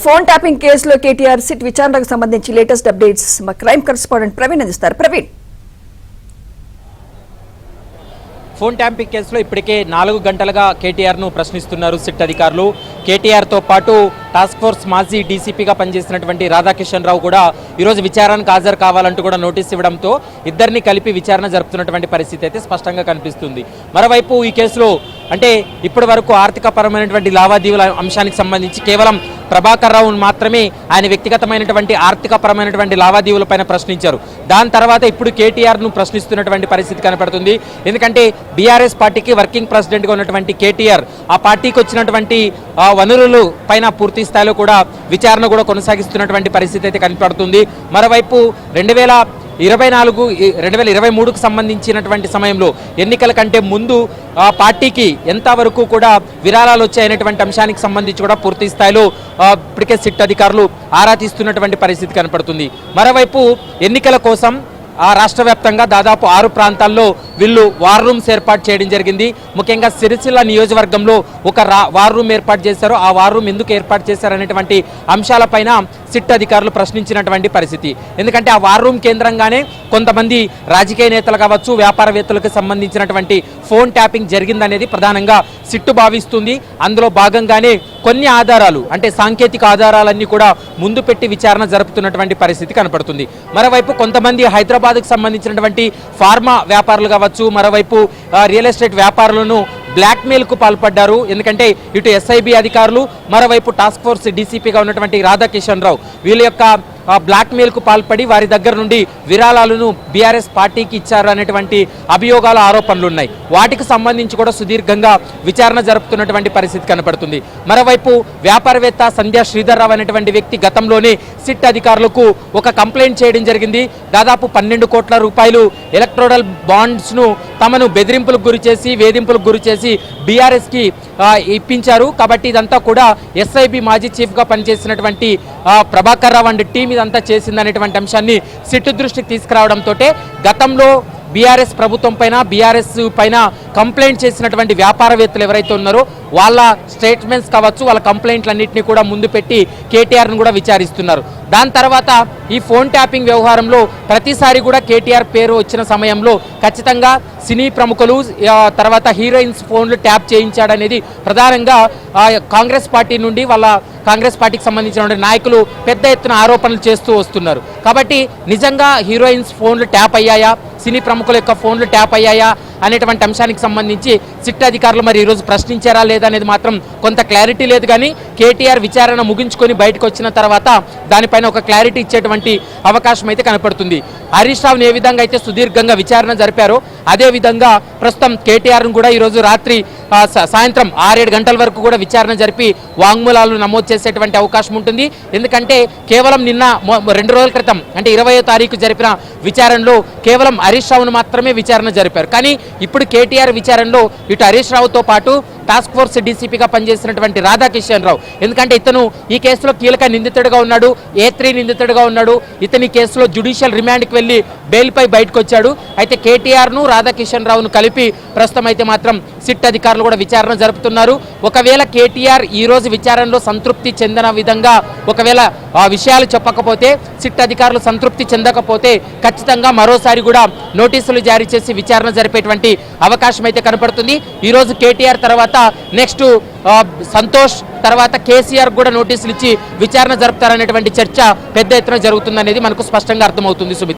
Phone tapping కేసులో KTR SIT విచారణకు సంబంధించి లేటెస్ట్ అప్డేట్స్ మా క్రైమ్ కరెస్పాండెంట్ ప్రవీణ్ అందిస్తారు. ప్రవీణ్, ఫోన్ ట్యాంపింగ్ కేసులో ఇప్పటికే 4 గంటలుగా కేటీఆర్ను ప్రశ్నిస్తున్నారు సిట్ అధికారులు. కేటీఆర్తో పాటు టాస్క్ ఫోర్స్ మాజీ డీసీపీగా పనిచేసినటువంటి రాధాకిషన్ రావు కూడా ఈరోజు విచారణకు హాజరు కావాలంటూ కూడా నోటీస్ ఇవ్వడంతో ఇద్దరిని కలిపి విచారణ జరుపుతున్నటువంటి పరిస్థితి అయితే స్పష్టంగా కనిపిస్తుంది. మరోవైపు ఈ కేసులో అంటే ఇప్పటి వరకు ఆర్థిక పరమైనటువంటి లావాదేవీల అంశానికి సంబంధించి కేవలం ప్రభాకర్ రావును మాత్రమే ఆయన వ్యక్తిగతమైనటువంటి ఆర్థిక పరమైనటువంటి లావాదేవీలపైన ప్రశ్నించారు. దాని తర్వాత ఇప్పుడు కేటీఆర్ను ప్రశ్నిస్తున్నటువంటి పరిస్థితి కనపడుతుంది. ఎందుకంటే బీఆర్ఎస్ పార్టీకి వర్కింగ్ ప్రెసిడెంట్గా ఉన్నటువంటి కేటీఆర్ ఆ పార్టీకి వచ్చినటువంటి వనరులు పైన పూర్తి స్థాయిలో కూడా విచారణ కూడా కొనసాగిస్తున్నటువంటి పరిస్థితి అయితే కనపడుతుంది. మరోవైపు 2023కు సంబంధించినటువంటి సమయంలో ఎన్నికల కంటే ముందు పార్టీకి ఎంతవరకు కూడా విరాళాలు వచ్చాయనేటువంటి అంశానికి సంబంధించి కూడా పూర్తి స్థాయిలో ఇప్పటికే సిట్ అధికారులు ఆరా తీస్తున్నటువంటి పరిస్థితి కనపడుతుంది. మరోవైపు ఎన్నికల కోసం రాష్ట్ర వ్యాప్తంగా దాదాపు 6 ప్రాంతాల్లో వీళ్ళు వార్ రూమ్స్ ఏర్పాటు చేయడం జరిగింది. ముఖ్యంగా సిరిసిల్ల నియోజకవర్గంలో ఒక వార్ రూమ్ ఏర్పాటు చేశారు. ఆ వార్ రూమ్ ఎందుకు ఏర్పాటు చేశారనేటువంటి అంశాలపైన సిట్ అధికారులు ప్రశ్నించినటువంటి పరిస్థితి. ఎందుకంటే ఆ వార్ రూమ్ కేంద్రంగానే కొంతమంది రాజకీయ నేతలు కావచ్చు, వ్యాపారవేత్తలకు సంబంధించినటువంటి ఫోన్ ట్యాపింగ్ జరిగిందనేది ప్రధానంగా సిట్టు భావిస్తుంది. అందులో భాగంగానే కొన్ని ఆధారాలు అంటే సాంకేతిక ఆధారాలన్నీ కూడా ముందు పెట్టి విచారణ జరుపుతున్నటువంటి పరిస్థితి కనపడుతుంది. మరోవైపు కొంతమంది హైదరాబాద్కు సంబంధించినటువంటి ఫార్మా వ్యాపారులు కావచ్చు, మరోవైపు రియల్ ఎస్టేట్ వ్యాపారులను బ్లాక్మెయిల్కు పాల్పడ్డారు. ఎందుకంటే ఇటు ఎస్ఐబి అధికారులు, మరోవైపు టాస్క్ ఫోర్స్ డీసీపీగా ఉన్నటువంటి రాధాకిషన్ రావు వీళ్ళ యొక్క బ్లాక్మెయిల్కు పాల్పడి వారి దగ్గర నుండి విరాళాలను బీఆర్ఎస్ పార్టీకి ఇచ్చారు అనేటువంటి అభియోగాల ఆరోపణలు ఉన్నాయి. వాటికి సంబంధించి కూడా సుదీర్ఘంగా విచారణ జరుపుతున్నటువంటి పరిస్థితి కనపడుతుంది. మరోవైపు వ్యాపారవేత్త సంధ్యా శ్రీధర్ రావు అనేటువంటి వ్యక్తి గతంలోనే సిట్ అధికారులకు ఒక కంప్లైంట్ చేయడం జరిగింది. దాదాపు 12 కోట్ల రూపాయలు ఎలక్ట్రోరల్ బాండ్స్ను తమను బెదిరింపులకు గురి చేసి, వేధింపులకు గురి చేసి బీఆర్ఎస్కి ఇప్పించారు. కాబట్టి ఇదంతా కూడా ఎస్ఐబి మాజీ చీఫ్గా పనిచేసినటువంటి ప్రభాకర్ రావు అండ్ టీం ఇదంతా చేసిందనేటువంటి అంశాన్ని సిట్టు దృష్టికి తీసుకురావడంతో గతంలో బీఆర్ఎస్ ప్రభుత్వం పైన, బీఆర్ఎస్ పైన కంప్లైంట్ చేసినటువంటి వ్యాపారవేత్తలు ఎవరైతే ఉన్నారో వాళ్ళ స్టేట్మెంట్స్ కావచ్చు, వాళ్ళ కంప్లైంట్లన్నింటినీ కూడా ముందు పెట్టి కేటీఆర్ను కూడా విచారిస్తున్నారు. దాని తర్వాత ఈ ఫోన్ ట్యాపింగ్ వ్యవహారంలో ప్రతిసారి కూడా కేటీఆర్ పేరు వచ్చిన సమయంలో ఖచ్చితంగా సినీ ప్రముఖులు, తర్వాత హీరోయిన్స్ ఫోన్లు ట్యాప్ చేయించాడనేది ప్రధానంగా కాంగ్రెస్ పార్టీ నుండి వాళ్ళ కాంగ్రెస్ పార్టీకి సంబంధించిన నాయకులు పెద్ద ఎత్తున ఆరోపణలు చేస్తూ వస్తున్నారు. కాబట్టి నిజంగా హీరోయిన్స్ ఫోన్లు ట్యాప్ అయ్యాయా, సినీ ప్రముఖుల యొక్క ఫోన్లు ట్యాప్ అయ్యాయా అనేటువంటి అంశానికి సంబంధించి సిట్ అధికారులు మరి ఈరోజు ప్రశ్నించారా లేదా అనేది మాత్రం కొంత క్లారిటీ లేదు. కానీ కేటీఆర్ విచారణ ముగించుకొని బయటకు వచ్చిన తర్వాత దానిపైన ఒక క్లారిటీ ఇచ్చేటువంటి అవకాశం అయితే కనపడుతుంది. హరీష్ రావుని ఏ విధంగా అయితే సుదీర్ఘంగా విచారణ జరిపారో అదేవిధంగా ప్రస్తుతం కేటీఆర్ను కూడా ఈరోజు రాత్రి సాయంత్రం 6-7 గంటల వరకు కూడా విచారణ జరిపి వాంగ్మూలాలు నమోదు చేసేటువంటి అవకాశం ఉంటుంది. ఎందుకంటే కేవలం నిన్న 2 రోజుల క్రితం అంటే 20వ తారీఖు జరిపిన విచారణలో కేవలం హరీష్ రావును మాత్రమే విచారణ జరిపారు. కానీ ఇప్పుడు కేటీఆర్ విచారణలో ఇటు హరీష్ రావుతో పాటు టాస్క్ ఫోర్స్ డీసీపీగా పనిచేసినటువంటి రాధాకిషన్ రావు, ఎందుకంటే ఇతను ఈ కేసులో కీలక నిందితుడిగా ఉన్నాడు, A3 నిందితుడిగా ఉన్నాడు. ఇతని కేసులో జ్యుడిషియల్ రిమాండ్కి వెళ్ళి బెయిల్పై బయటకు వచ్చాడు. అయితే కేటీఆర్ను రాధాకిషన్ రావును కలిపి ప్రస్తుతం అయితే మాత్రం సిట్ అధికారులు కూడా విచారణ జరుపుతున్నారు. ఒకవేళ కేటీఆర్ ఈ రోజు విచారణలో సంతృప్తి చెందిన విధంగా ఒకవేళ విషయాలు చెప్పకపోతే, సిట్ అధికారులు సంతృప్తి చెందకపోతే ఖచ్చితంగా మరోసారి కూడా నోటీసులు జారీ చేసి విచారణ జరిపేటువంటి అవకాశం అయితే కనపడుతుంది. ఈరోజు కేటీఆర్ తర్వాత నెక్స్ట్ సంతోష్ తర్వాత కేసీఆర్ కూడా నోటీసులు ఇచ్చి విచారణ జరుపుతారనేటువంటి చర్చ పెద్ద ఎత్తున జరుగుతుందనేది మనకు స్పష్టంగా అర్థమవుతుంది. సుమిత్.